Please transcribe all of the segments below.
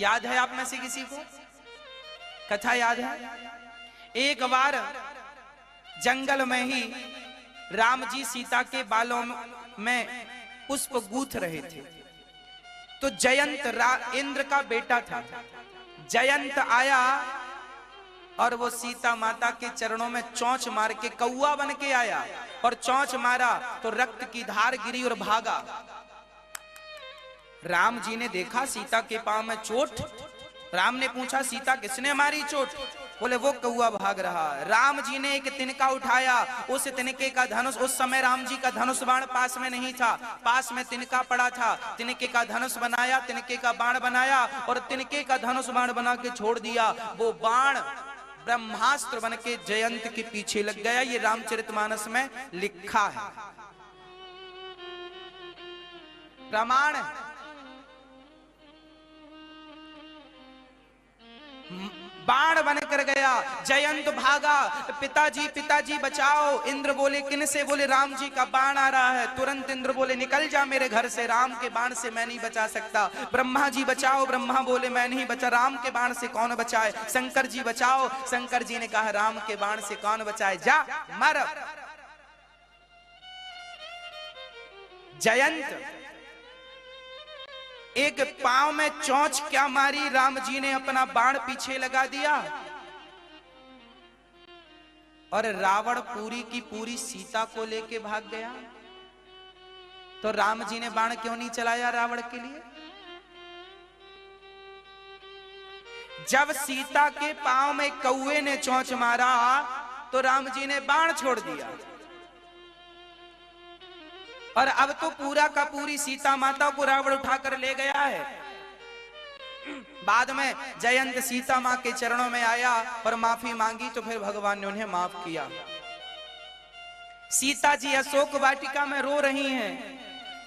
याद है आप में से किसी को कथा याद है? एक बार जंगल में ही राम जी सीता के बालों में पुष्प गूंथ रहे थे। तो जयंत इंद्र का बेटा था। जयंत आया और वो सीता माता के चरणों में चोंच मार के कौवा बन के आया और चोंच मारा तो रक्त की धार गिरी और भागा। राम जी ने देखा सीता के पांव में चोट। राम ने पूछा सीता किसने मारी चोट? बोले वो कौवा भाग रहा। राम जी ने एक तिनका उठाया, उस तिनके का धनुष, उस समय राम जी का धनुष बाण पास में नहीं था, पास में तिनका पड़ा था। तिनके का धनुष बनाया, तिनके का बाण बनाया और तिनके का धनुष बाण बना के छोड़ दिया। वो बाण ब्रह्मास्त्र बन के जयंत के पीछे लग गया। ये रामचरितमानस में लिखा है, प्रमाण है। बाण बनकर गया, जयंत भागा, पिताजी पिताजी बचाओ। इंद्र बोले किन से? बोले राम जी का बाण आ रहा है। तुरंत इंद्र बोले निकल जा मेरे घर से, राम के बाण से मैं नहीं बचा सकता। ब्रह्मा जी बचाओ। ब्रह्मा बोले मैं नहीं बचा, राम के बाण से कौन बचाए? शंकर जी बचाओ। शंकर जी ने कहा राम के बाण से कौन बचाए, जा मर। जयंत एक पांव में चोंच क्या मारी, राम जी ने अपना बाण पीछे लगा दिया और रावण पूरी की पूरी सीता को लेके भाग गया। तो राम जी ने बाण क्यों नहीं चलाया रावण के लिए? जब सीता के पांव में कौवे ने चोंच मारा तो राम जी ने बाण छोड़ दिया और अब तो पूरा का पूरी सीता माता को रावण उठाकर ले गया है। बाद में जयंत सीता मां के चरणों में आया और माफी मांगी तो फिर भगवान ने उन्हें माफ किया। सीता जी अशोक वाटिका में रो रही हैं।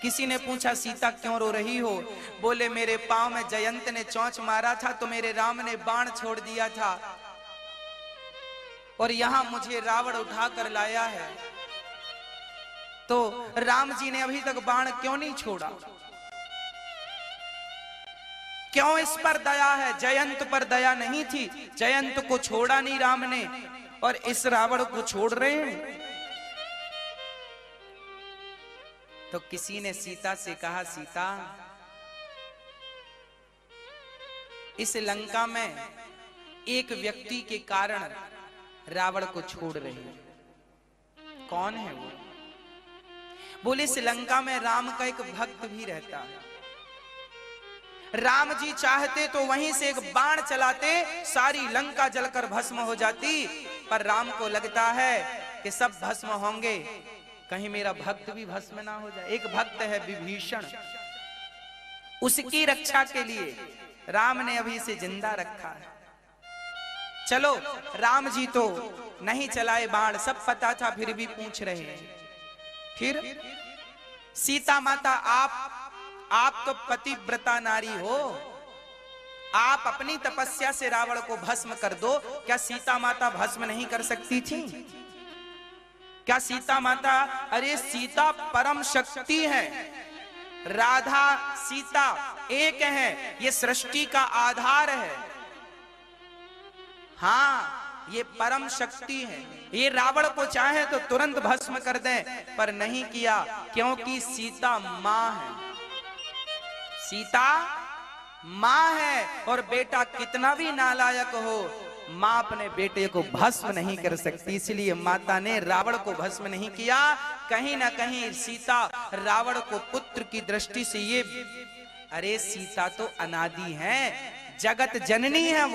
किसी ने पूछा सीता क्यों रो रही हो? बोले मेरे पांव में जयंत ने चोंच मारा था तो मेरे राम ने बाण छोड़ दिया था और यहां मुझे रावण उठाकर लाया है। तो राम जी ने अभी तक बाण क्यों नहीं छोड़ा? क्यों इस पर दया है? जयंत पर दया नहीं थी, जयंत को छोड़ा नहीं राम ने और इस रावण को छोड़ रहे हैं। तो किसी ने सीता से कहा सीता इस लंका में एक व्यक्ति के कारण रावण को छोड़ रहे हैं। कौन है वो? बोले श्रीलंका में राम का एक भक्त भी रहता है। राम जी चाहते तो वहीं से एक बाण चलाते, सारी लंका जलकर भस्म हो जाती, पर राम को लगता है कि सब भस्म होंगे, कहीं मेरा भक्त भी भस्म ना हो जाए। एक भक्त है विभीषण, उसकी रक्षा के लिए राम ने अभी से जिंदा रखा है। चलो राम जी तो नहीं चलाए बाण, सब पता था, फिर भी पूछ रहे हैं। फिर सीता माता आप तो पतिव्रता नारी हो, आप अपनी तपस्या से रावण को भस्म कर दो। क्या सीता माता भस्म नहीं कर सकती थी? क्या सीता माता? अरे सीता परम शक्ति है, राधा सीता एक है, ये सृष्टि का आधार है। हाँ ये परम शक्ति है, ये रावण को चाहे तो तुरंत भस्म कर दे, पर नहीं किया क्योंकि सीता मां है। सीता मां है और बेटा कितना भी नालायक हो, मां अपने बेटे को भस्म नहीं कर सकती, इसलिए माता ने रावण को भस्म नहीं किया। कहीं ना कहीं सीता रावण को पुत्र की दृष्टि से ये, अरे सीता तो अनादि है, जगत जननी है।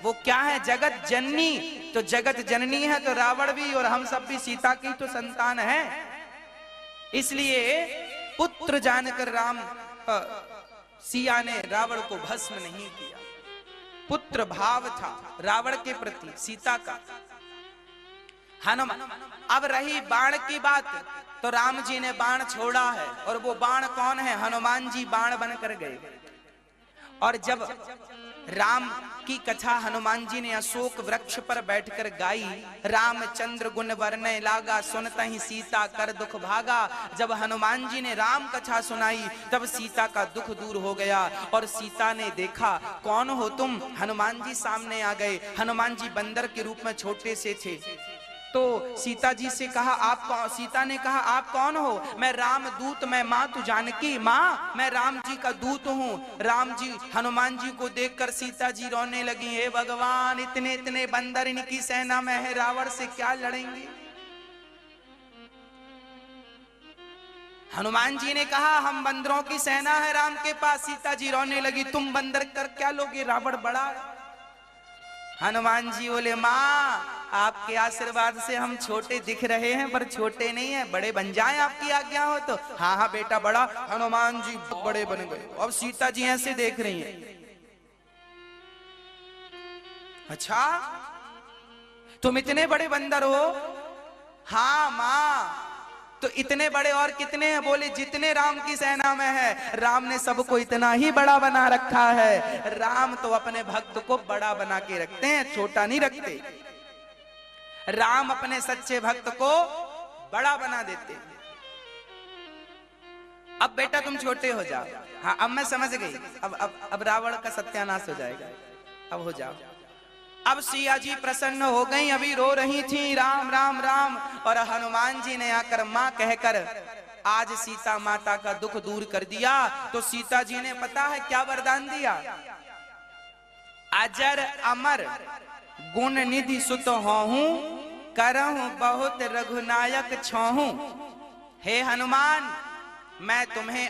वो क्या है? जगत जननी। तो जगत जननी है तो रावण भी और हम सब भी सीता की तो संतान है। इसलिए पुत्र जानकर सिया ने रावण को भस्म नहीं किया। पुत्र भाव था रावण के प्रति सीता का। हनुमान, अब रही बाण की बात, तो राम जी ने बाण छोड़ा है और वो बाण कौन है? हनुमान जी बाण बनकर गए। और जब राम की कथा हनुमान जी ने अशोक वृक्ष पर बैठकर गाई। रामचंद्र गुण वर्णय लागा, सुनतहि सीता कर दुख भागा। जब हनुमान जी ने राम कथा सुनाई तब सीता का दुख दूर हो गया और सीता ने देखा, कौन हो तुम? हनुमान जी सामने आ गए। हनुमान जी बंदर के रूप में छोटे से थे। तो सीता जी से कहा, आप कौन? सीता ने कहा, आप कौन हो? मैं राम दूत, मैं माँ तू जानकी। माँ, मैं राम जी का दूत हूँ। राम जी, हनुमान जी को देखकर सीता जी रोने लगी। हे भगवान, इतने इतने बंदर इनकी सेना में है, रावण से क्या लड़ेंगे? हनुमान जी ने कहा, हम बंदरों की सेना है राम के पास। सीता जी रोने लगी, तुम बंदर कर क्या लोगे? रावण बड़ा। हनुमान जी बोले, माँ आपके आशीर्वाद से हम छोटे दिख रहे हैं पर छोटे नहीं है, बड़े बन जाएं आपकी आज्ञा हो तो। हाँ हाँ बेटा बड़ा। हनुमान जी बड़े बन गए। अब सीता जी ऐसे देख रही हैं, अच्छा तुम इतने बड़े बंदर हो? हाँ माँ, तो इतने बड़े और कितने हैं? बोले जितने राम की सेना में है। राम ने सबको इतना ही बड़ा बना रखा है। राम तो अपने भक्त को बड़ा बना के रखते हैं, छोटा नहीं रखते। राम अपने सच्चे भक्त को बड़ा बना देते हैं। अब बेटा तुम छोटे हो जाओ। हाँ अब मैं समझ गई। अब रावण का सत्यानाश हो जाएगा। अब हो जाओ। अब सिया जी प्रसन्न हो गई, अभी रो रही थी राम राम राम। और हनुमान जी ने आकर माँ कहकर आज सीता माता का दुख दूर कर दिया। तो सीता जी ने पता है क्या वरदान दिया? अजर अमर गुण निधि सुत होहूं, करहूं बहुत रघुनायक छोहूं। हे हनुमान, मैं तुम्हें